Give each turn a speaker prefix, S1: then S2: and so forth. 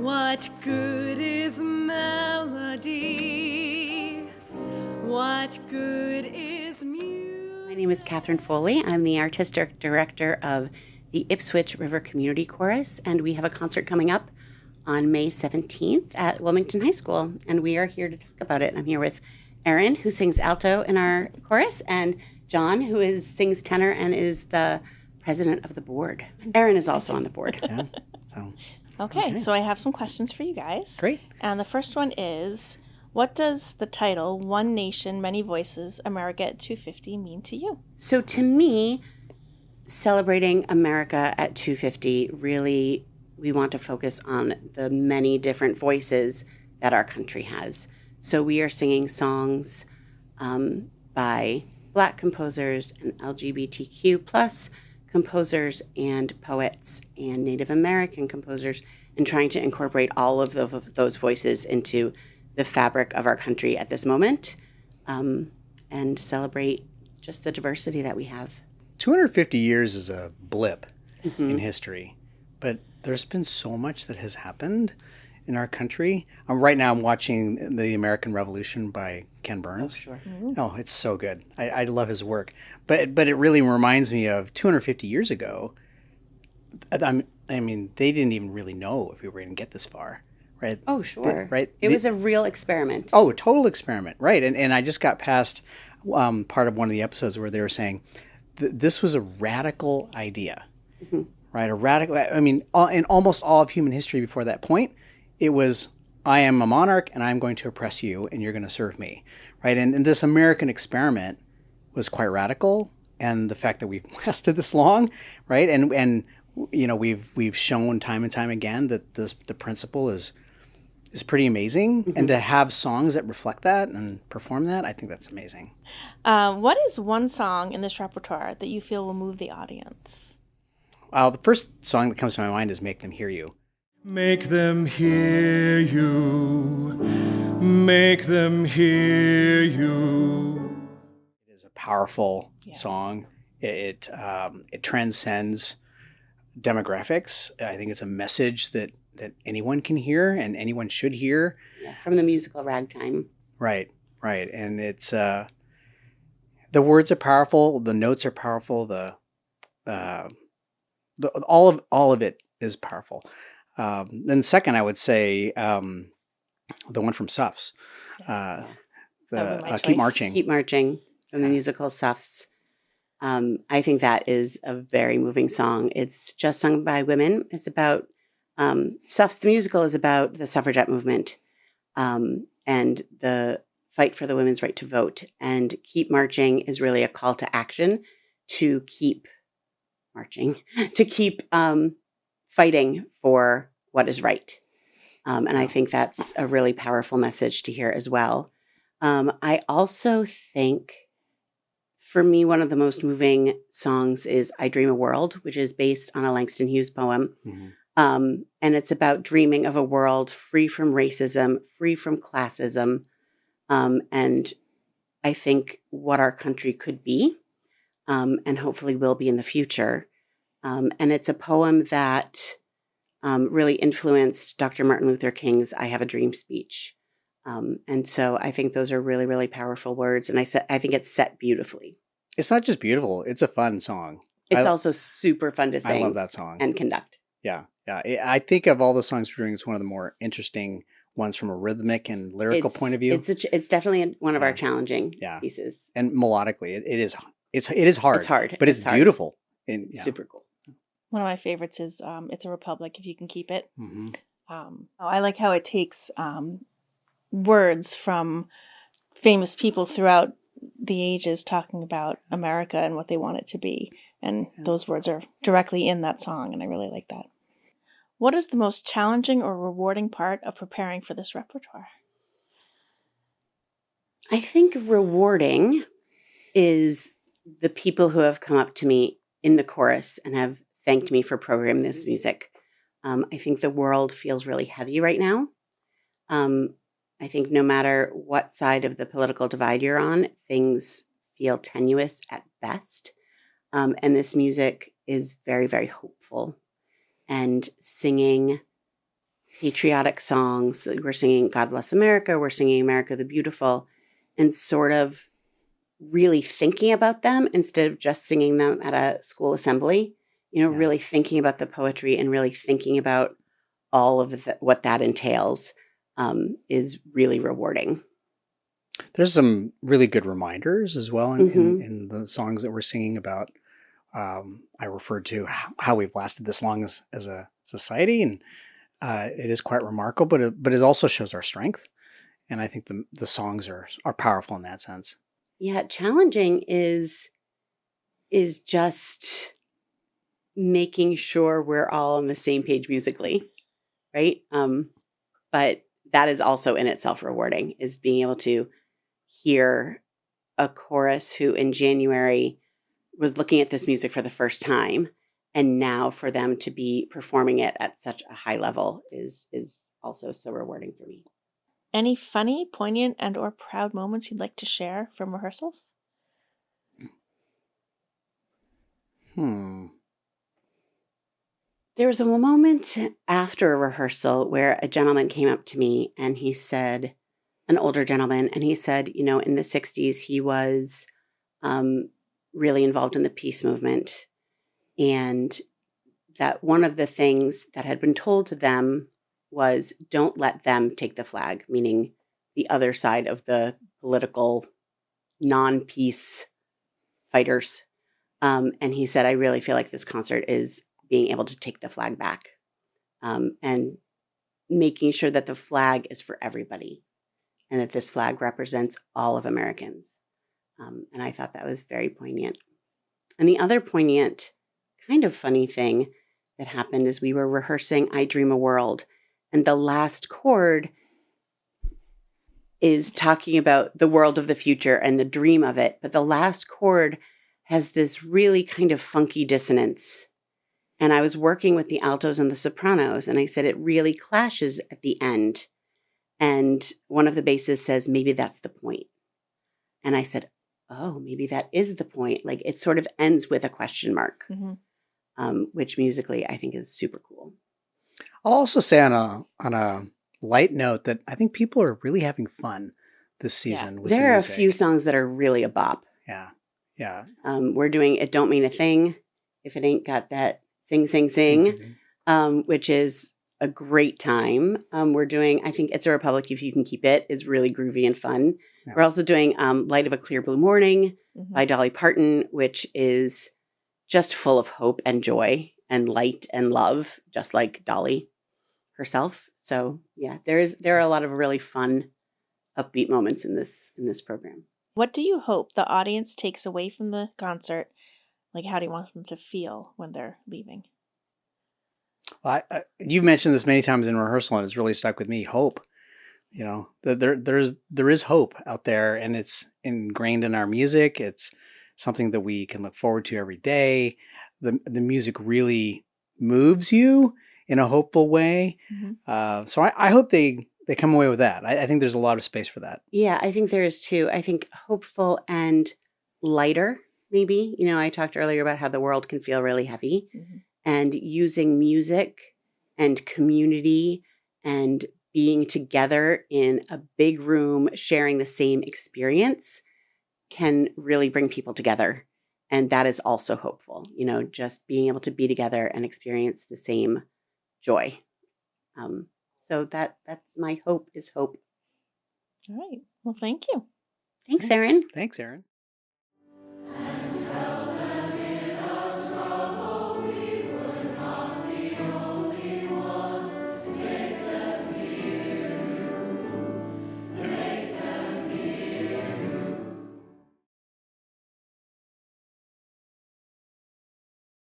S1: What good is melody? What good is music?
S2: My name is Catherine Foley. I'm the artistic director of the Ipswich River Community Chorus, and we have a concert coming up on May 17th at Wilmington High School, and we are here to talk about it. I'm here with Erin, who sings alto in our chorus, and John, who sings tenor and is the president of the board. Erin is also on the board.
S3: Yeah.
S4: Okay, so I have some questions for you guys.
S3: Great.
S4: And the first one is, what does the title, One Nation, Many Voices, America at 250 mean to you?
S2: So to me, celebrating America at 250, really, we want to focus on the many different voices that our country has. So we are singing songs by Black composers and LGBTQ plus composers and poets and Native American composers, and trying to incorporate all of those voices into the fabric of our country at this moment, and celebrate just the diversity that we have.
S3: 250 years is a blip in history, but there's been so much that has happened in our country. Right now I'm watching The American Revolution by Ken Burns.
S2: Oh, sure.
S3: Oh, it's so good. I love his work. But it really reminds me of 250 years ago. I mean, they didn't even really know if we were going to get this far, right?
S2: Oh, sure.
S3: Right?
S2: It was a real experiment.
S3: Oh, a total experiment, right? And I just got past part of one of the episodes where they were saying this was a radical idea, right? A radical. I mean, in almost all of human history before that point, it was, I am a monarch and I'm going to oppress you and you're going to serve me, right? And this American experiment was quite radical, and the fact that we've lasted this long, right? And you know, we've shown time and time again that the principle is pretty amazing, and to have songs that reflect that and perform that, I think that's amazing.
S4: What is one song in this repertoire that you feel will move the audience?
S3: The first song that comes to my mind is "Make Them Hear You."
S1: Make them hear you. Make them hear you.
S3: It is a powerful song. It transcends demographics. I think it's a message that anyone can hear and anyone should hear.
S2: Yeah, from the musical Ragtime.
S3: Right. And it's the words are powerful, the notes are powerful, all of it is powerful. Then second, I would say the one from Suffs, Keep Marching.
S2: Keep Marching from the musical Suffs. I think that is a very moving song. It's just sung by women. It's about Suffs. The musical is about the suffragette movement and the fight for the women's right to vote. And Keep Marching is really a call to action to keep marching, to keep fighting for what is right. And I think that's a really powerful message to hear as well. I also think, for me, one of the most moving songs is I Dream a World, which is based on a Langston Hughes poem. And it's about dreaming of a world free from racism, free from classism, and I think what our country could be, and hopefully will be in the future. And it's a poem that really influenced Dr. Martin Luther King's I Have a Dream speech. And so I think those are really, really powerful words. And I think it's set beautifully.
S3: It's not just beautiful, it's a fun song.
S2: It's also super fun to sing.
S3: I love that song.
S2: And conduct.
S3: Yeah. I think of all the songs we're doing, it's one of the more interesting ones from a rhythmic and lyrical point of view.
S2: It's definitely one of our challenging pieces.
S3: And melodically, it is hard. It's hard. But it's beautiful. And,
S2: super cool.
S4: One of my favorites is It's a Republic, If You Can Keep It. I like how it takes words from famous people throughout the ages talking about America and what they want it to be. And those words are directly in that song, and I really like that. What is the most challenging or rewarding part of preparing for this repertoire?
S2: I think rewarding is the people who have come up to me in the chorus and have thanked me for programming this music. I think the world feels really heavy right now. I think no matter what side of the political divide you're on, things feel tenuous at best. And this music is very, very hopeful. And singing patriotic songs. We're singing God Bless America, we're singing America the Beautiful, and sort of really thinking about them instead of just singing them at a school assembly, really thinking about the poetry and really thinking about all of what that entails is really rewarding.
S3: There's some really good reminders as well in the songs that we're singing about. I referred to how we've lasted this long as a society, and it is quite remarkable. But it also shows our strength, and I think the songs are powerful in that sense.
S2: Yeah, challenging is just making sure we're all on the same page musically, right? But that is also in itself rewarding, is being able to hear a chorus who in January was looking at this music for the first time, and now for them to be performing it at such a high level is also so rewarding for me.
S4: Any funny, poignant, and or proud moments you'd like to share from rehearsals?
S2: There was a moment after a rehearsal where a gentleman came up to me and he said, an older gentleman, and he said, in the 60s, he was really involved in the peace movement. And that one of the things that had been told to them was, don't let them take the flag, meaning the other side of the political non-peace fighters. And he said, I really feel like this concert is being able to take the flag back and making sure that the flag is for everybody and that this flag represents all of Americans. And I thought that was very poignant. And the other poignant, kind of funny thing that happened is we were rehearsing I Dream a World, and the last chord is talking about the world of the future and the dream of it. But the last chord has this really kind of funky dissonance. And I was working with the altos and the sopranos, and I said, it really clashes at the end. And one of the basses says, maybe that's the point. And I said, oh, maybe that is the point. Like, it sort of ends with a question mark, which musically I think is super cool.
S3: I'll also say on a light note that I think people are really having fun this season with the
S2: there are
S3: music.
S2: a few songs that are really a bop.
S3: Yeah.
S2: We're doing It Don't Mean a Thing if it ain't got that sing, which is a great time. We're doing, I think It's a Republic If You Can Keep It is really groovy and fun. Yeah. We're also doing Light of a Clear Blue Morning by Dolly Parton, which is just full of hope and joy and light and love, just like Dolly herself. So yeah, there are a lot of really fun, upbeat moments in this program.
S4: What do you hope the audience takes away from the concert? Like, how do you want them to feel when they're leaving?
S3: Well, you've mentioned this many times in rehearsal, and it's really stuck with me. Hope, there is hope out there, and it's ingrained in our music. It's something that we can look forward to every day. The music really moves you in a hopeful way. So I hope they come away with that. I think there's a lot of space for that.
S2: Yeah, I think there is too. I think hopeful and lighter, maybe. I talked earlier about how the world can feel really heavy, and using music and community and being together in a big room, sharing the same experience can really bring people together. And that is also hopeful, just being able to be together and experience the same joy. So that's my hope, is hope.
S4: All right. Well, thank you.
S2: Thanks, Erin.
S3: Thanks, Erin.